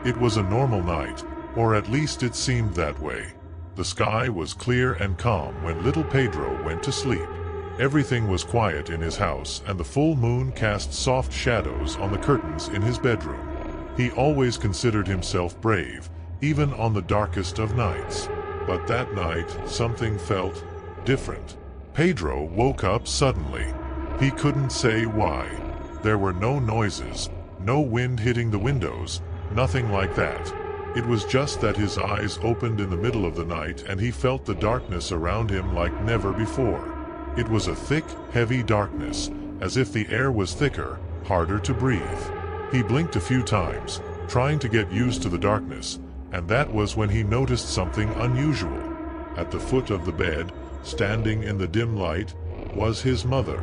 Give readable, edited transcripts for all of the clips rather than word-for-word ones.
It was a normal night, or at least it seemed that way. The sky was clear and calm when little Pedro went to sleep. Everything was quiet in his house, and the full moon cast soft shadows on the curtains in his bedroom. He always considered himself brave, even on the darkest of nights. But that night, something felt different. Pedro woke up suddenly. He couldn't say why. There were no noises, no wind hitting the windows, nothing like that. It was just that his eyes opened in the middle of the night and he felt the darkness around him like never before. It was a thick, heavy darkness, as if the air was thicker, harder to breathe. He blinked a few times, trying to get used to the darkness, and that was when he noticed something unusual. At the foot of the bed, standing in the dim light, was his mother.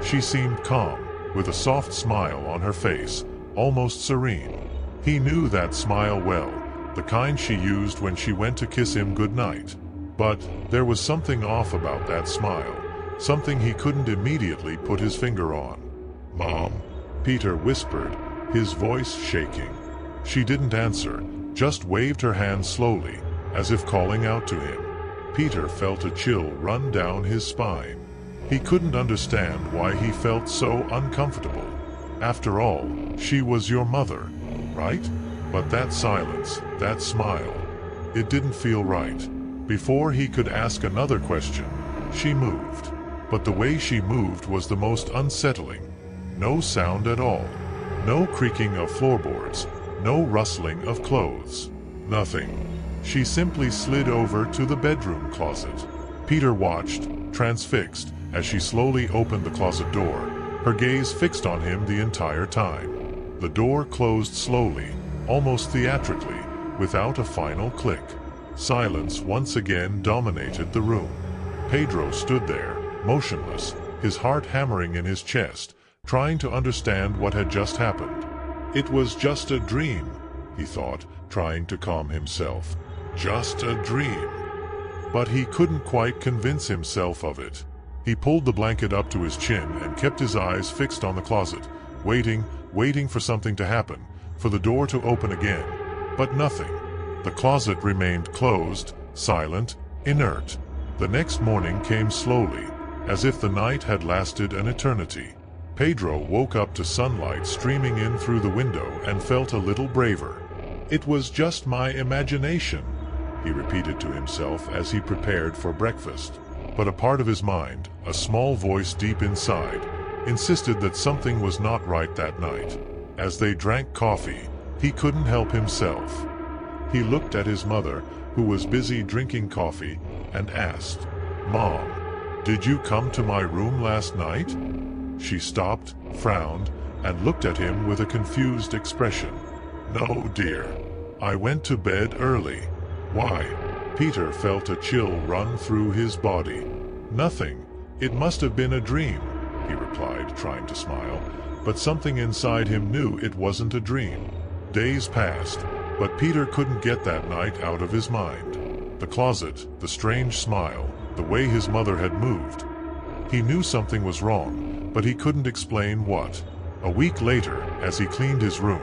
She seemed calm, with a soft smile on her face, almost serene. He knew that smile well, the kind she used when she went to kiss him goodnight. But there was something off about that smile, something he couldn't immediately put his finger on. "Mom," Peter whispered, his voice shaking. She didn't answer, just waved her hand slowly, as if calling out to him. Peter felt a chill run down his spine. He couldn't understand why he felt so uncomfortable. After all, she was your mother, right? But that silence, that smile, it didn't feel right. Before he could ask another question, she moved. But the way she moved was the most unsettling. No sound at all. No creaking of floorboards. No rustling of clothes. Nothing. She simply slid over to the bedroom closet. Peter watched, transfixed, as she slowly opened the closet door, her gaze fixed on him the entire time. The door closed slowly, almost theatrically, without a final click. Silence once again dominated the room. Pedro stood there, motionless, his heart hammering in his chest, trying to understand what had just happened. It was just a dream, he thought, trying to calm himself. Just a dream. But he couldn't quite convince himself of it. He pulled the blanket up to his chin and kept his eyes fixed on the closet, waiting for something to happen, for the door to open again. But nothing. The closet remained closed, silent, inert. The next morning came slowly, as if the night had lasted an eternity. Pedro woke up to sunlight streaming in through the window and felt a little braver. "It was just my imagination," he repeated to himself as he prepared for breakfast. But a part of his mind, a small voice deep inside, insisted that something was not right that night. As they drank coffee, he couldn't help himself. He looked at his mother, who was busy drinking coffee, and asked, "Mom, did you come to my room last night?" She stopped, frowned, and looked at him with a confused expression. "No, dear. I went to bed early." "Why?" Peter felt a chill run through his body. "Nothing. It must have been a dream," he replied, trying to smile, but something inside him knew it wasn't a dream. Days passed, but Peter couldn't get that night out of his mind. The closet, the strange smile, the way his mother had moved. He knew something was wrong, but he couldn't explain what. A week later, as he cleaned his room,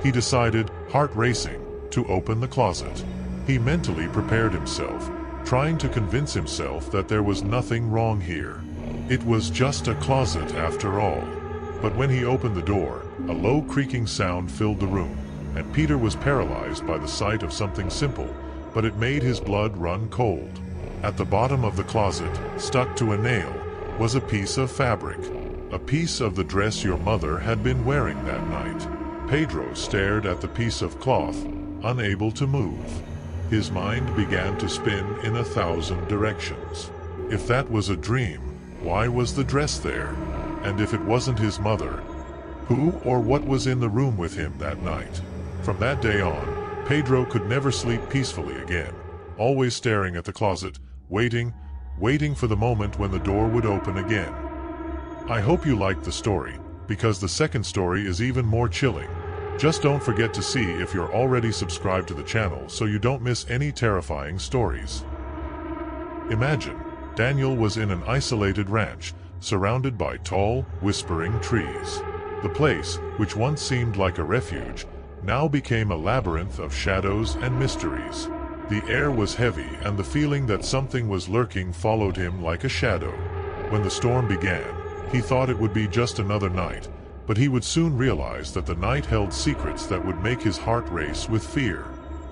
he decided, heart racing, to open the closet. He mentally prepared himself, trying to convince himself that there was nothing wrong here. It was just a closet after all. But when he opened the door, a low creaking sound filled the room, and Peter was paralyzed by the sight of something simple, but it made his blood run cold. At the bottom of the closet, stuck to a nail, was a piece of fabric. A piece of the dress your mother had been wearing that night. Pedro stared at the piece of cloth, unable to move. His mind began to spin in 1,000 directions. If that was a dream, why was the dress there? And if it wasn't his mother, who or what was in the room with him that night? From that day on, Pedro could never sleep peacefully again, always staring at the closet, waiting for the moment when the door would open again. I hope you liked the story, because the second story is even more chilling. Just don't forget to see if you're already subscribed to the channel so you don't miss any terrifying stories. Imagine, Daniel was in an isolated ranch, surrounded by tall, whispering trees. The place, which once seemed like a refuge, now became a labyrinth of shadows and mysteries. The air was heavy, and the feeling that something was lurking followed him like a shadow. When the storm began, he thought it would be just another night, but he would soon realize that the night held secrets that would make his heart race with fear.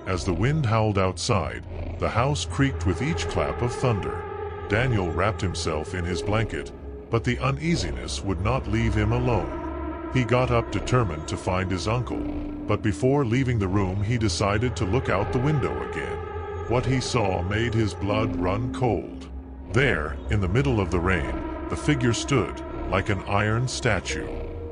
As the wind howled outside, the house creaked with each clap of thunder. Daniel wrapped himself in his blanket, but the uneasiness would not leave him alone. He got up determined to find his uncle, but before leaving the room he decided to look out the window again. What he saw made his blood run cold. There, in the middle of the rain, the figure stood, like an iron statue.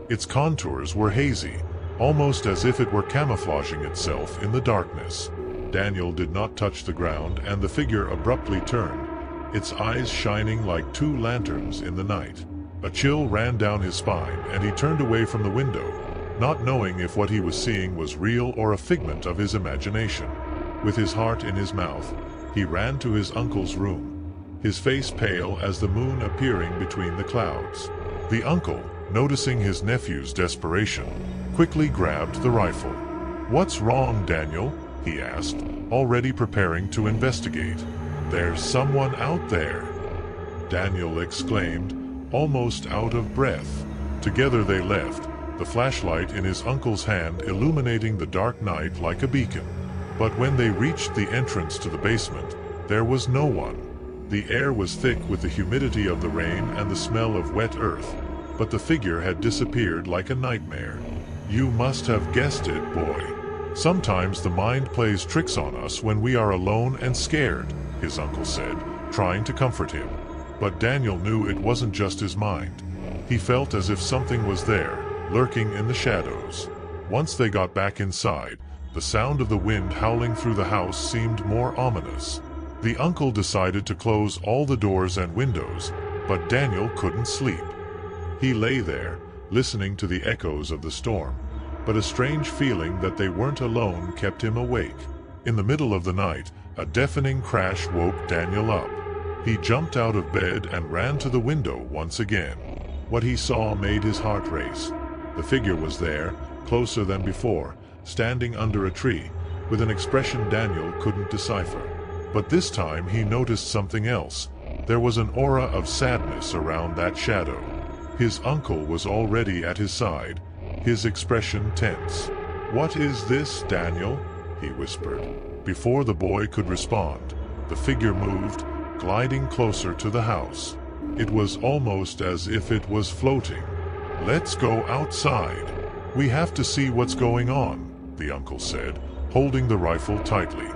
Its contours were hazy, almost as if it were camouflaging itself in the darkness. Daniel did not touch the ground, and the figure abruptly turned, its eyes shining like two lanterns in the night. A chill ran down his spine, and he turned away from the window, not knowing if what he was seeing was real or a figment of his imagination. With his heart in his mouth, he ran to his uncle's room, his face pale as the moon appearing between the clouds. The uncle, noticing his nephew's desperation, quickly grabbed the rifle. "What's wrong, Daniel?" he asked, already preparing to investigate. "There's someone out there," Daniel exclaimed, almost out of breath. Together they left, the flashlight in his uncle's hand illuminating the dark night like a beacon. But when they reached the entrance to the basement, there was no one. The air was thick with the humidity of the rain and the smell of wet earth, but the figure had disappeared like a nightmare. "You must have guessed it, boy. Sometimes the mind plays tricks on us when we are alone and scared," his uncle said, trying to comfort him. But Daniel knew it wasn't just his mind. He felt as if something was there, lurking in the shadows. Once they got back inside, the sound of the wind howling through the house seemed more ominous. The uncle decided to close all the doors and windows, but Daniel couldn't sleep. He lay there, listening to the echoes of the storm, but a strange feeling that they weren't alone kept him awake. In the middle of the night, a deafening crash woke Daniel up. He jumped out of bed and ran to the window once again. What he saw made his heart race. The figure was there, closer than before, standing under a tree, with an expression Daniel couldn't decipher. But this time he noticed something else. There was an aura of sadness around that shadow. His uncle was already at his side, his expression tense. "What is this, Daniel?" he whispered. Before the boy could respond, the figure moved, gliding closer to the house. It was almost as if it was floating. "Let's go outside. We have to see what's going on," the uncle said, holding the rifle tightly.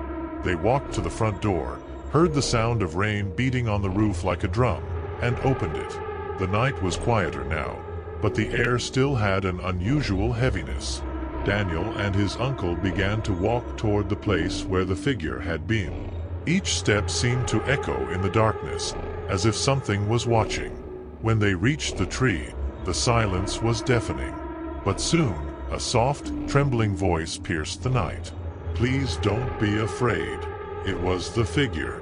They walked to the front door, heard the sound of rain beating on the roof like a drum, and opened it. The night was quieter now, but the air still had an unusual heaviness. Daniel and his uncle began to walk toward the place where the figure had been. Each step seemed to echo in the darkness, as if something was watching. When they reached the tree, the silence was deafening. But soon, a soft, trembling voice pierced the night. "Please don't be afraid." It was the figure.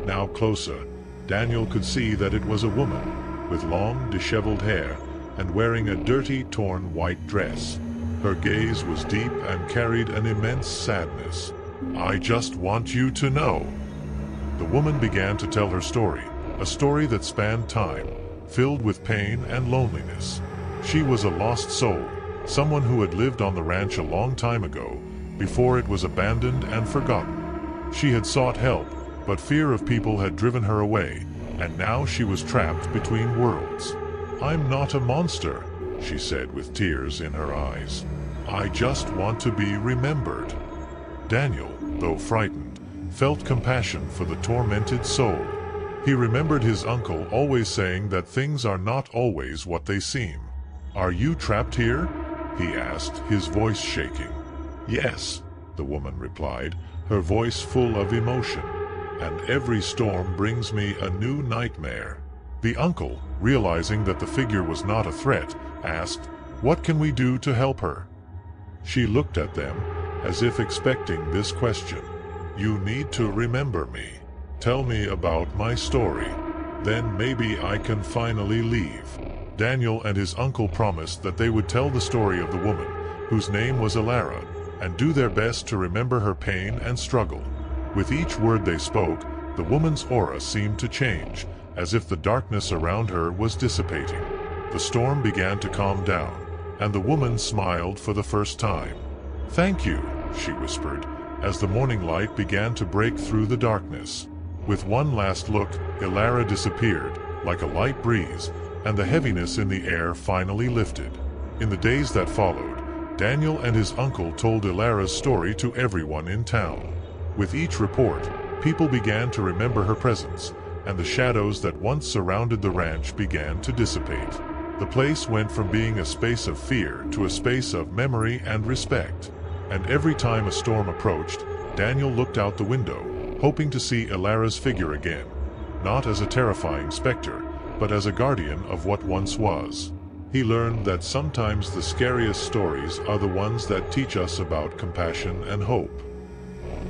Now closer, Daniel could see that it was a woman, with long, disheveled hair, and wearing a dirty, torn white dress. Her gaze was deep and carried an immense sadness. "I just want you to know." The woman began to tell her story, a story that spanned time, filled with pain and loneliness. She was a lost soul, someone who had lived on the ranch a long time ago, before it was abandoned and forgotten. She had sought help, but fear of people had driven her away, and now she was trapped between worlds. "I'm not a monster," she said with tears in her eyes. "I just want to be remembered." Daniel, though frightened, felt compassion for the tormented soul. He remembered his uncle always saying that things are not always what they seem. "Are you trapped here?" he asked, his voice shaking. "Yes," the woman replied, her voice full of emotion. "And every storm brings me a new nightmare." The uncle, realizing that the figure was not a threat, asked, "What can we do to help her?" She looked at them, as if expecting this question. "You need to remember me. Tell me about my story. Then maybe I can finally leave." Daniel and his uncle promised that they would tell the story of the woman, whose name was Alara, and do their best to remember her pain and struggle. With each word they spoke, the woman's aura seemed to change, as if the darkness around her was dissipating. The storm began to calm down, and the woman smiled for the first time. "Thank you," she whispered, as the morning light began to break through the darkness. With one last look, Ilara disappeared, like a light breeze, and the heaviness in the air finally lifted. In the days that followed, Daniel and his uncle told Ilara's story to everyone in town. With each report, people began to remember her presence, and the shadows that once surrounded the ranch began to dissipate. The place went from being a space of fear to a space of memory and respect. And every time a storm approached, Daniel looked out the window, hoping to see Ilara's figure again, not as a terrifying specter, but as a guardian of what once was. He learned that sometimes the scariest stories are the ones that teach us about compassion and hope.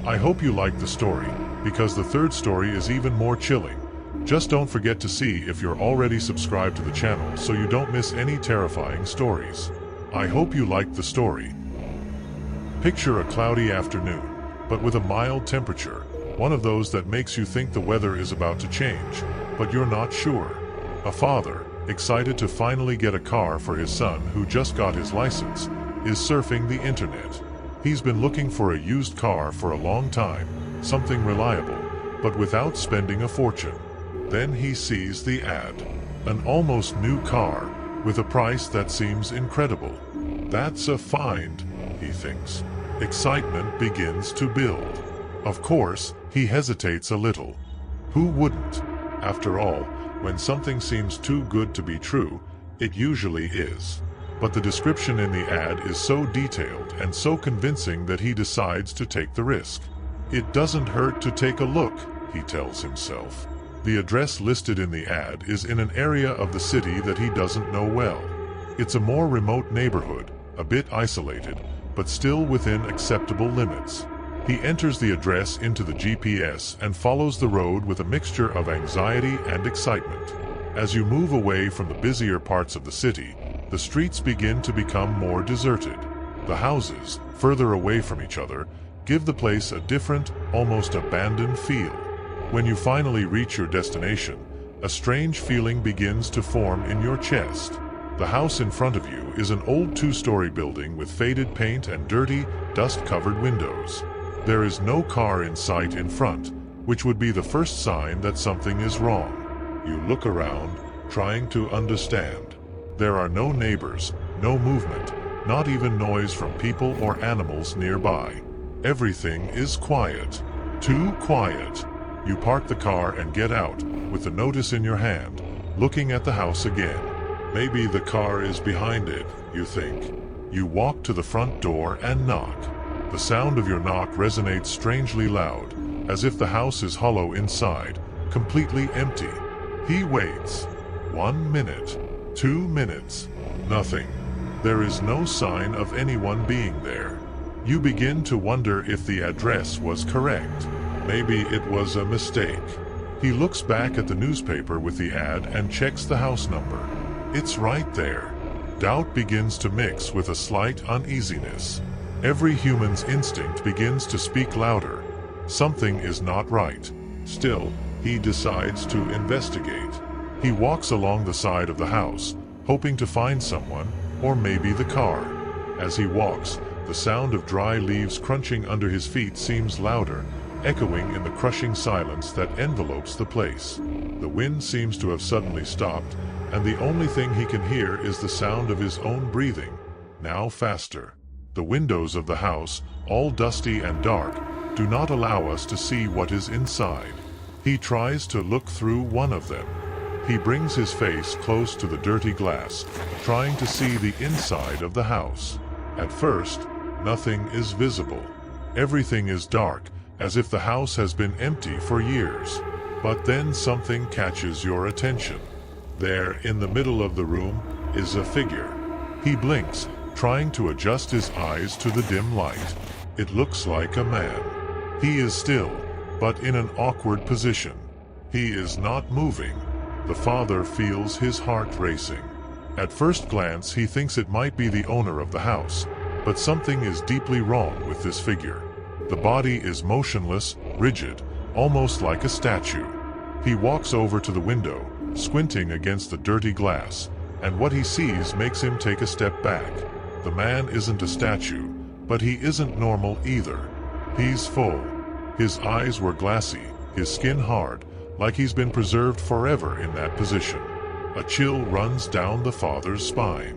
I hope you liked the story, because the third story is even more chilling. Just don't forget to see if you're already subscribed to the channel so you don't miss any terrifying stories. I hope you liked the story. Picture a cloudy afternoon, but with a mild temperature, one of those that makes you think the weather is about to change, but you're not sure. A father, excited to finally get a car for his son who just got his license, is surfing the internet. He's been looking for a used car for a long time, something reliable, but without spending a fortune. Then he sees the ad. An almost new car, with a price that seems incredible. That's a find, he thinks. Excitement begins to build. Of course, he hesitates a little. Who wouldn't? After all, when something seems too good to be true, it usually is. But the description in the ad is so detailed and so convincing that he decides to take the risk. It doesn't hurt to take a look, he tells himself. The address listed in the ad is in an area of the city that he doesn't know well. It's a more remote neighborhood, a bit isolated, but still within acceptable limits. He enters the address into the GPS and follows the road with a mixture of anxiety and excitement. As you move away from the busier parts of the city, the streets begin to become more deserted. The houses, further away from each other, give the place a different, almost abandoned feel. When you finally reach your destination, a strange feeling begins to form in your chest. The house in front of you is an old two-story building with faded paint and dirty, dust-covered windows. There is no car in sight in front, which would be the first sign that something is wrong. You look around, trying to understand. There are no neighbors, no movement, not even noise from people or animals nearby. Everything is quiet. Too quiet. You park the car and get out, with the notice in your hand, looking at the house again. Maybe the car is behind it, you think. You walk to the front door and knock. The sound of your knock resonates strangely loud, as if the house is hollow inside, completely empty. He waits. 1 minute. 2 minutes. Nothing. There is no sign of anyone being there. You begin to wonder if the address was correct. Maybe it was a mistake. He looks back at the newspaper with the ad and checks the house number. It's right there. Doubt begins to mix with a slight uneasiness. Every human's instinct begins to speak louder. Something is not right. Still, he decides to investigate. He walks along the side of the house, hoping to find someone, or maybe the car. As he walks, the sound of dry leaves crunching under his feet seems louder, echoing in the crushing silence that envelopes the place. The wind seems to have suddenly stopped, and the only thing he can hear is the sound of his own breathing, now faster. The windows of the house, all dusty and dark, do not allow us to see what is inside. He tries to look through one of them. He brings his face close to the dirty glass, trying to see the inside of the house. At first, nothing is visible. Everything is dark, as if the house has been empty for years. But then something catches your attention. There, in the middle of the room, is a figure. He blinks, trying to adjust his eyes to the dim light. It looks like a man. He is still, but in an awkward position. He is not moving. The father feels his heart racing. At first glance, he thinks it might be the owner of the house, But something is deeply wrong with this figure. The body is motionless, rigid, almost like a statue. He walks over to the window, squinting against the dirty glass, and what he sees makes him take a step back. The man isn't a statue, but he isn't normal either. He's full. His eyes were glassy, his skin hard, like he's been preserved forever in that position. A chill runs down the father's spine.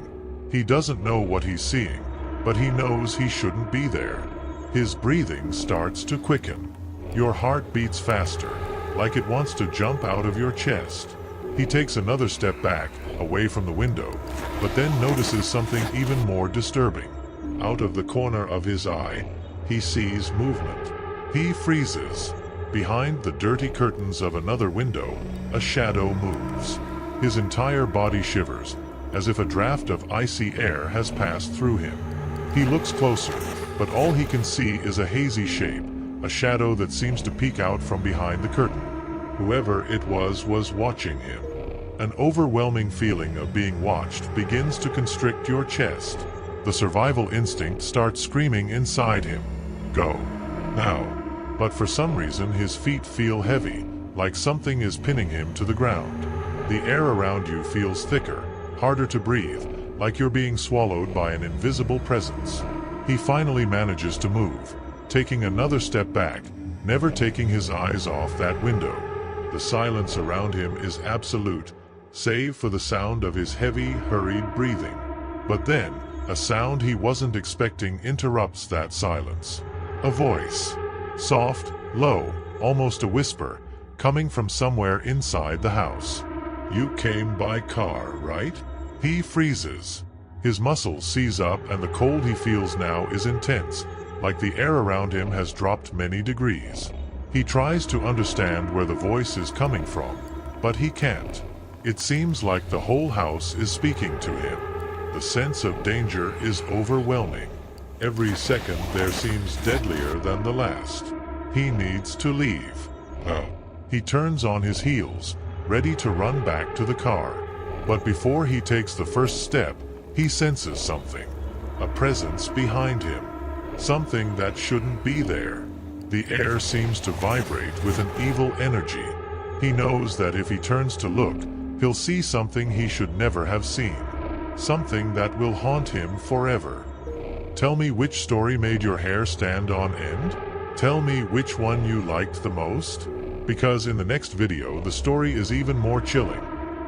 He doesn't know what he's seeing, but he knows he shouldn't be there. His breathing starts to quicken. Your heart beats faster, like it wants to jump out of your chest. He takes another step back, away from the window, but then notices something even more disturbing. Out of the corner of his eye, he sees movement. He freezes. Behind the dirty curtains of another window, a shadow moves. His entire body shivers, as if a draft of icy air has passed through him. He looks closer, but all he can see is a hazy shape, a shadow that seems to peek out from behind the curtain. Whoever it was watching him. An overwhelming feeling of being watched begins to constrict your chest. The survival instinct starts screaming inside him. Go. Now. But for some reason his feet feel heavy, like something is pinning him to the ground. The air around you feels thicker, harder to breathe, like you're being swallowed by an invisible presence. He finally manages to move, taking another step back, never taking his eyes off that window. The silence around him is absolute, save for the sound of his heavy, hurried breathing. But then, a sound he wasn't expecting interrupts that silence. A voice. Soft, low, almost a whisper, coming from somewhere inside the house. You came by car, right? He freezes. His muscles seize up and the cold he feels now is intense, like the air around him has dropped many degrees. He tries to understand where the voice is coming from, but he can't. It seems like the whole house is speaking to him. The sense of danger is overwhelming. Every second there seems deadlier than the last. He needs to leave. Oh. He turns on his heels, ready to run back to the car. But before he takes the first step, he senses something. A presence behind him. Something that shouldn't be there. The air seems to vibrate with an evil energy. He knows that if he turns to look, he'll see something he should never have seen. Something that will haunt him forever. Tell me which story made your hair stand on end? Tell me which one you liked the most? Because in the next video the story is even more chilling.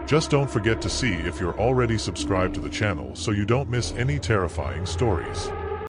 Just don't forget to see if you're already subscribed to the channel so you don't miss any terrifying stories.